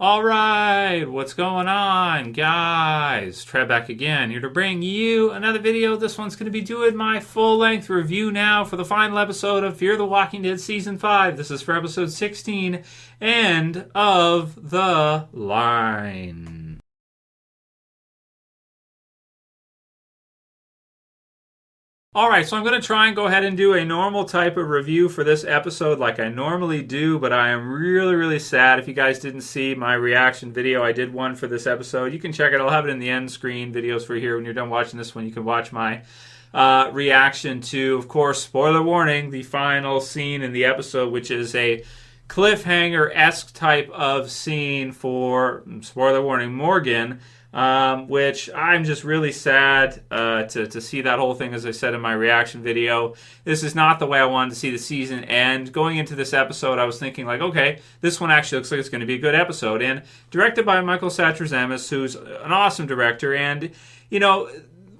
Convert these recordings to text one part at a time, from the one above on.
All right, what's going on, guys? Trev back again, here to bring you another video. This one's going to be doing my full-length review now for the final episode of Fear the Walking Dead Season 5. This is for episode 16, End of the Line. Alright, so I'm going to try and go ahead and do a normal type of review for this episode like I normally do, but I am really sad. If you guys didn't see my reaction video, I did one for this episode. You can check it. I'll have it in the end screen videos for here. When you're done watching this one, you can watch my reaction to, of course, spoiler warning, the final scene in the episode, which is a cliffhanger-esque type of scene for, spoiler warning, Morgan. Which I'm just really sad to see that whole thing, as I said in my reaction video. This is not the way I wanted to see the season end. Going into this episode, I was thinking, like, okay, this one actually looks like it's going to be a good episode. And directed by Michael Satrazemis, who's an awesome director. And, you know,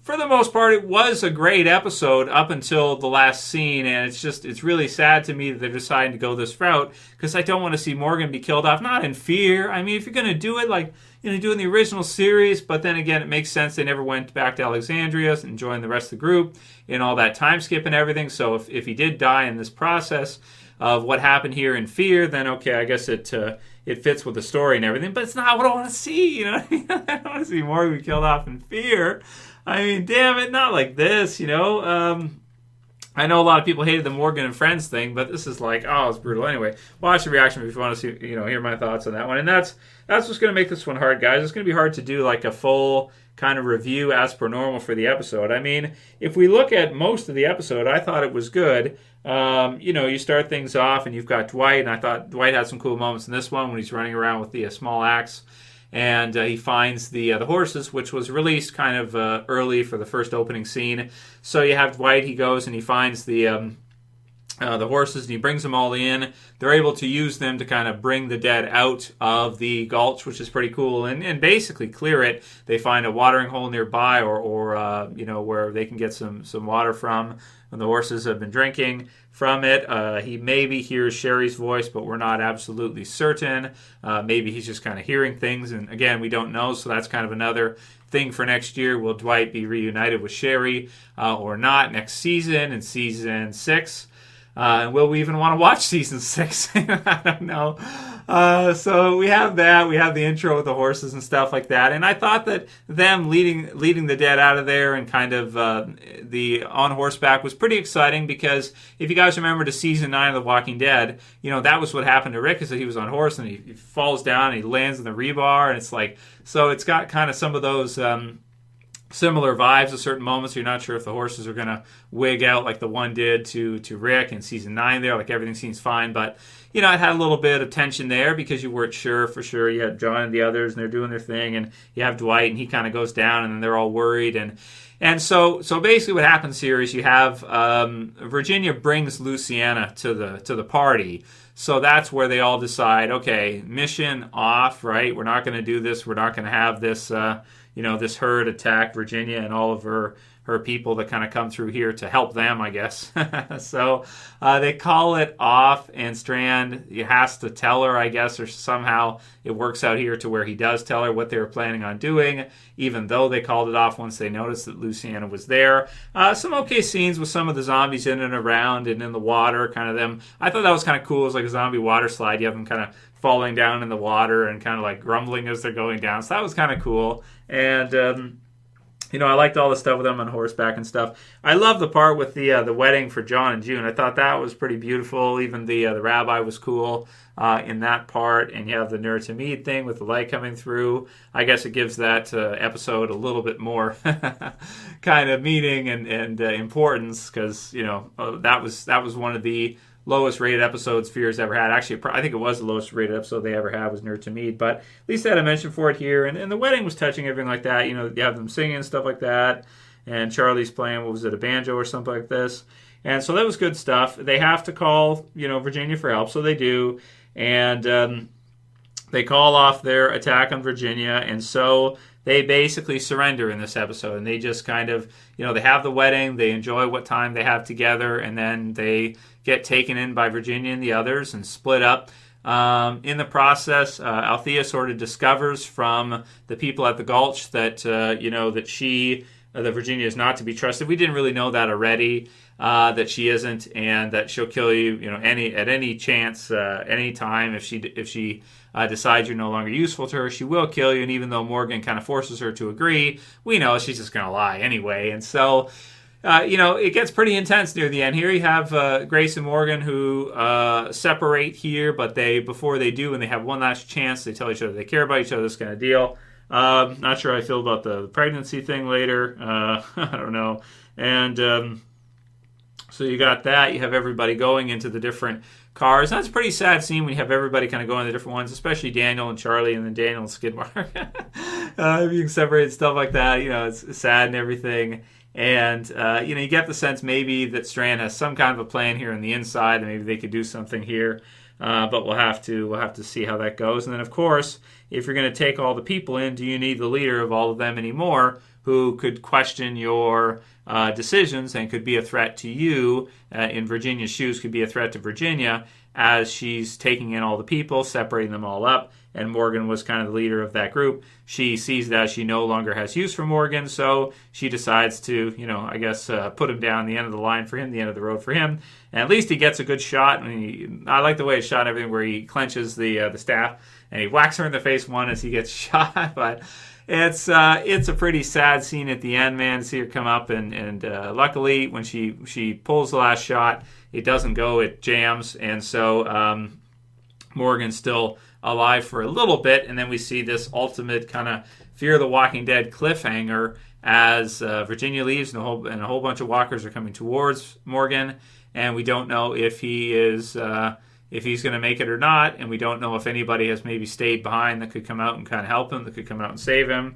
for the most part, it was a great episode up until the last scene, and it's really sad to me that they're deciding to go this route, because I don't want to see Morgan be killed off, not in Fear. I mean, if you're going to do it, like, you know, do in the original series, but then again, it makes sense. They never went back to Alexandria and joined the rest of the group in all that time skip and everything, so if he did die in this process of what happened here in Fear, then okay, I guess it fits with the story and everything, but it's not what I want to see, you know what I mean? I don't want to see Morgan be killed off in Fear. I mean, damn it, not like this, you know? I know a lot of people hated the Morgan and Friends thing, but this is like, oh, it's brutal. Anyway, watch the reaction if you want to see, you know, hear my thoughts on that one. And that's what's going to make this one hard, guys. It's going to be hard to do like a full kind of review as per normal for the episode. I mean, if we look at most of the episode, I thought it was good. You know, you start things off and you've got Dwight, and I thought Dwight had some cool moments in this one when he's running around with the small axe. And he finds the horses, which was released kind of early for the first opening scene. So you have Dwight, he goes and he finds the horses, and he brings them all in. They're able to use them to kind of bring the dead out of the gulch, which is pretty cool, and basically clear it. They find a watering hole nearby, or you know, where they can get some water from, and the horses have been drinking from it. He maybe hears Sherry's voice, but we're not absolutely certain. Maybe he's just kind of hearing things, and again, we don't know, so that's kind of another thing for next year. Will Dwight be reunited with Sherry or not next season, in season 6? And will we even want to watch season 6? I don't know. So we have that. We have the intro with the horses and stuff like that. And I thought that them leading the dead out of there and kind of the on horseback was pretty exciting, because if you guys remember to season 9 of The Walking Dead, you know, that was what happened to Rick, is that he was on horse and he falls down and he lands in the rebar, and it's like, so it's got kind of some of those similar vibes at certain moments. You're not sure if the horses are going to wig out like the one did to Rick in season 9 there, like everything seems fine, but you know, it had a little bit of tension there because you weren't sure for sure. You had John and the others, and they're doing their thing, and you have Dwight, and he kind of goes down, and then they're all worried, and so basically what happens here is you have Virginia brings Luciana to the party. So that's where they all decide, okay, mission off, right? We're not going to do this. We're not going to have this you know, this herd attack Virginia and all of her people that kind of come through here to help them, I guess. So they call it off, and Strand, he has to tell her, I guess, or somehow it works out here to where he does tell her what they were planning on doing, even though they called it off once they noticed that Luciana was there. Some okay scenes with some of the zombies in and around and in the water, kind of them. I thought that was kind of cool. It was like a zombie water slide. You have them kind of falling down in the water and kind of like grumbling as they're going down. So that was kind of cool. And you know, I liked all the stuff with them on horseback and stuff. I love the part with the wedding for John and June. I thought that was pretty beautiful. Even the rabbi was cool in that part. And you have the Nur Tamid thing with the light coming through. I guess it gives that episode a little bit more kind of meaning and importance, because you know, that was one of the lowest rated episodes Fear's ever had. Actually, I think it was the lowest rated episode they ever had was Nur Tamid, but at least they had a mention for it here. And the wedding was touching, everything like that. You know, you have them singing and stuff like that. And Charlie's playing, what was it, a banjo or something like this. And so that was good stuff. They have to call, you know, Virginia for help, so they do. And they call off their attack on Virginia, and so they basically surrender in this episode. And they just kind of, you know, they have the wedding, they enjoy what time they have together, and then they get taken in by Virginia and the others and split up. In the process, Althea sort of discovers from the people at the Gulch that that Virginia is not to be trusted. We didn't really know that already, that she isn't, and that she'll kill you, at any chance, any time. If she decides you're no longer useful to her, she will kill you. And even though Morgan kind of forces her to agree, we know she's just going to lie anyway. And so, it gets pretty intense near the end. Here you have Grace and Morgan who separate here, but before they do, and they have one last chance, they tell each other they care about each other, this kind of deal. Not sure how I feel about the pregnancy thing later. I don't know. And so you got that. You have everybody going into the different cars. That's a pretty sad scene when you have everybody kind of going to the different ones, especially Daniel and Charlie, and then Daniel and Skidmark being separated, stuff like that. It's sad and everything. And, you get the sense maybe that Strand has some kind of a plan here on the inside, and maybe they could do something here. But we'll have to see how that goes. And then, of course, if you're going to take all the people in, do you need the leader of all of them anymore who could question your decisions and could be a threat to you, in Virginia's shoes, could be a threat to Virginia as she's taking in all the people, separating them all up. And Morgan was kind of the leader of that group. She sees that she no longer has use for Morgan, so she decides to, put him down the end of the line for him, the end of the road for him. And at least he gets a good shot. I like the way it's shot and everything, where he clenches the staff and he whacks her in the face one as he gets shot. But it's a pretty sad scene at the end, man, to see her come up. And luckily, when she pulls the last shot, it doesn't go, it jams. And so Morgan's still alive for a little bit, and then we see this ultimate kind of Fear of the Walking Dead cliffhanger as Virginia leaves, and a whole bunch of walkers are coming towards Morgan, and we don't know if he's going to make it or not, and we don't know if anybody has maybe stayed behind that could come out and kind of help him, that could come out and save him.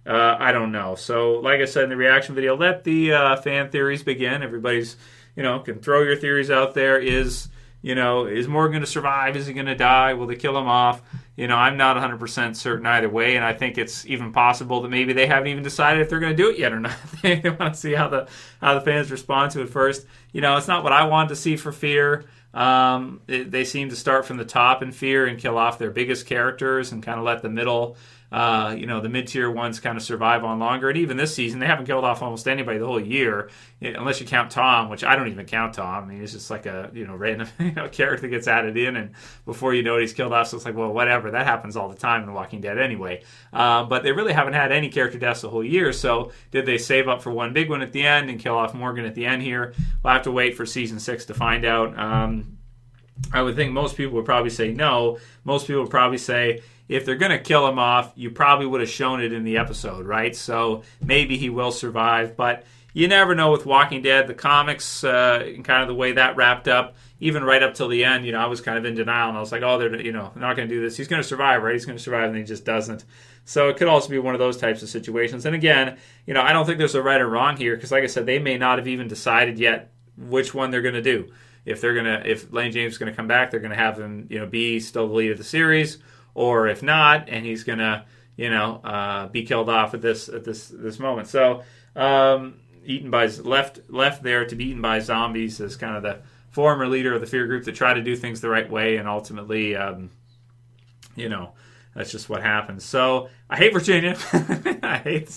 I don't know. So, like I said in the reaction video, let the fan theories begin. Everybody's, can throw your theories out there. Is Morgan going to survive? Is he going to die? Will they kill him off? I'm not 100% certain either way, and I think it's even possible that maybe they haven't even decided if they're going to do it yet or not. They want to see how the fans respond to it first. It's not what I wanted to see for Fear. They seem to start from the top in Fear and kill off their biggest characters and kind of let the middle, the mid-tier ones kind of survive on longer. And even this season, they haven't killed off almost anybody the whole year, unless you count Tom, which I don't even count Tom. I mean, he's just like a, random character that gets added in, and before you know it, he's killed off. So it's like, well, whatever. That happens all the time in The Walking Dead anyway. But they really haven't had any character deaths the whole year. So did they save up for one big one at the end and kill off Morgan at the end here? We'll have to wait for season 6 to find out. I would think most people would probably say no. Most people would probably say, if they're going to kill him off, you probably would have shown it in the episode, right? So maybe he will survive, but you never know with Walking Dead. The comics, and kind of the way that wrapped up, even right up till the end, I was kind of in denial, and I was like, oh, they're not going to do this. He's going to survive, right? He's going to survive, and he just doesn't. So it could also be one of those types of situations. And again, I don't think there's a right or wrong here, because like I said, they may not have even decided yet which one they're going to do. If Lane James is going to come back, they're going to have him, be still the lead of the series, or if not, and he's going to, be killed off at this moment. So, eaten by left there to be eaten by zombies as kind of the former leader of the Fear group that tried to do things the right way, and ultimately, that's just what happens. So I hate Virginia. I hate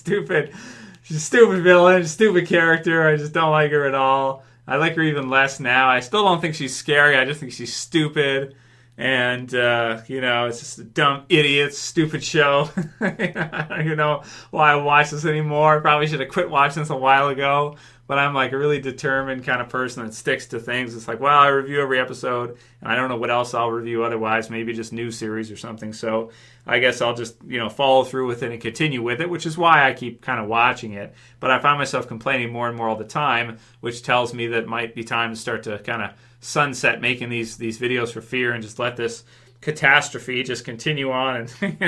she's a stupid villain, stupid character. I just don't like her at all. I like her even less now. I still don't think she's scary. I just think she's stupid. And, it's just a dumb idiot, stupid show. I don't even know why I watch this anymore. I probably should have quit watching this a while ago. But I'm like a really determined kind of person that sticks to things. It's like, well, I review every episode, and I don't know what else I'll review otherwise. Maybe just new series or something. So I guess I'll just, follow through with it and continue with it, which is why I keep kind of watching it. But I find myself complaining more and more all the time, which tells me that it might be time to start to kind of sunset making these videos for Fear and just let this catastrophe just continue on, and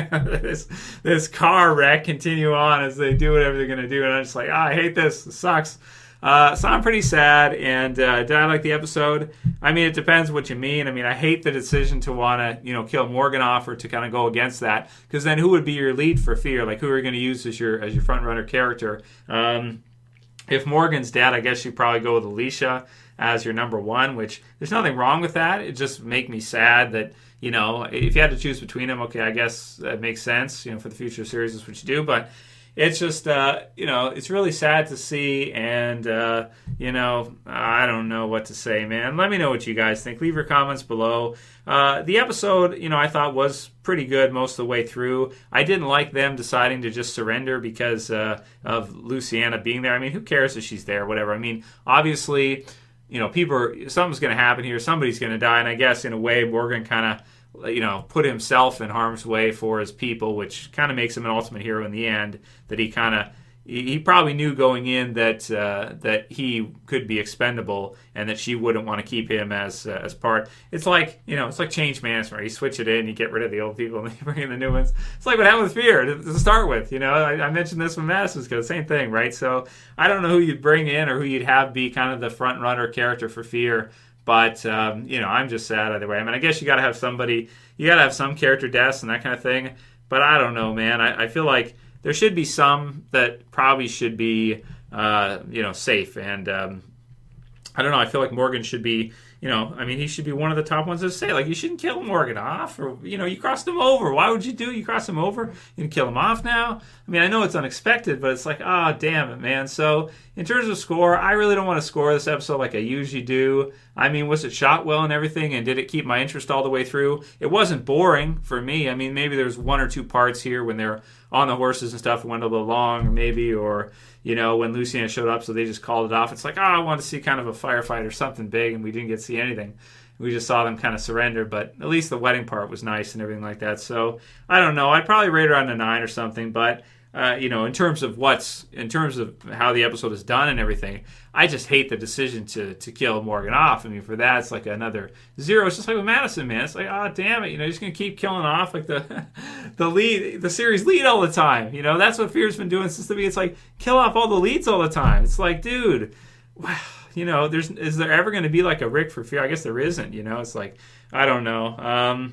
this car wreck continue on as they do whatever they're going to do. And I'm just like, I hate this. It sucks. So I'm pretty sad. And did I like the episode? I mean, it depends what you mean. I mean, I hate the decision to want to, kill Morgan off or to kind of go against that, because then who would be your lead for Fear? Like, who are you going to use as your front runner character? If Morgan's dead, I guess you probably go with Alicia as your number one, which there's nothing wrong with that. It just make me sad that if you had to choose between them, okay, I guess that makes sense. For the future series, is what you do. But it's just, it's really sad to see, and, I don't know what to say, man. Let me know what you guys think. Leave your comments below. The episode, I thought was pretty good most of the way through. I didn't like them deciding to just surrender because of Luciana being there. I mean, who cares if she's there, whatever. I mean, obviously, something's going to happen here. Somebody's going to die, and I guess in a way, Morgan kind of put himself in harm's way for his people, which kind of makes him an ultimate hero in the end. That he probably knew going in that he could be expendable, and that she wouldn't want to keep him as part. It's like change management. You switch it in, you get rid of the old people, and you bring in the new ones. It's like what happened with Fear to start with. I mentioned this with Madison's Code, same thing, right? So I don't know who you'd bring in or who you'd have be kind of the front runner character for Fear. But, I'm just sad either way. I mean, I guess you got to have somebody, you got to have some character deaths and that kind of thing. But I don't know, man. I feel like there should be some that probably should be, safe. And I don't know. I feel like Morgan should be, he should be one of the top ones to say, like, you shouldn't kill Morgan off. Or, you crossed him over. Why would you cross him over? You can kill him off now? I mean, I know it's unexpected, but it's like, damn it, man. So, in terms of score, I really don't want to score this episode like I usually do. I mean, was it shot well and everything, and did it keep my interest all the way through? It wasn't boring for me. I mean, maybe there's one or two parts here when they're on the horses and stuff, it went a little long, maybe, or, when Luciana showed up, so they just called it off. It's like, I wanted to see kind of a firefight or something big, and we didn't get to see anything. We just saw them kind of surrender, but at least the wedding part was nice and everything like that. So, I don't know. I'd probably rate it on a 9 or something, but in terms of how the episode is done and everything, I just hate the decision to kill Morgan off. I mean, for that, it's like another 0. It's just like with Madison, man. It's like, damn it, you're just gonna keep killing off like the series lead all the time. That's what Fear's been doing since the beginning. It's like kill off all the leads all the time. It's like, dude, wow. Is there ever going to be like a Rick for Fear? I guess there isn't. It's like, I don't know.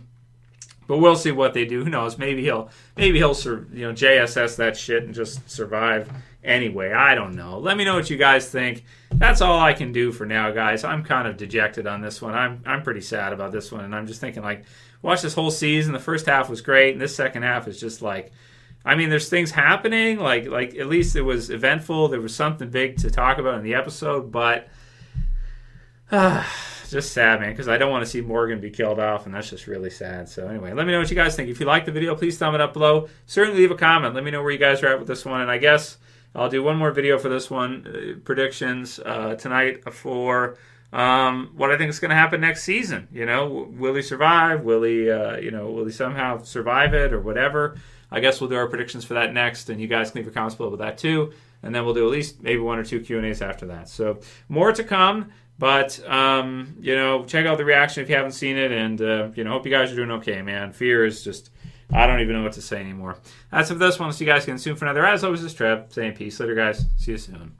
But we'll see what they do. Who knows? Maybe he'll JSS that shit and just survive anyway. I don't know. Let me know what you guys think. That's all I can do for now, guys. I'm kind of dejected on this one. I'm pretty sad about this one, and I'm just thinking, like, watch this whole season. The first half was great, and this second half is just like, I mean, there's things happening. Like at least it was eventful. There was something big to talk about in the episode, but just sad, man, because I don't want to see Morgan be killed off, and that's just really sad. So anyway, let me know what you guys think. If you like the video, please thumb it up below. Certainly leave a comment. Let me know where you guys are at with this one, and I guess I'll do one more video for this one, predictions tonight for what I think is going to happen next season. Will he survive? Will he somehow survive it or whatever? I guess we'll do our predictions for that next, and you guys can leave your comments below with that too, and then we'll do at least maybe 1 or 2 Q&As after that. So more to come. But, check out the reaction if you haven't seen it, and, hope you guys are doing okay, man. Fear is just, I don't even know what to say anymore. That's it for this one. See you guys again soon for another. As always, this is Trev saying peace. Later, guys. See you soon.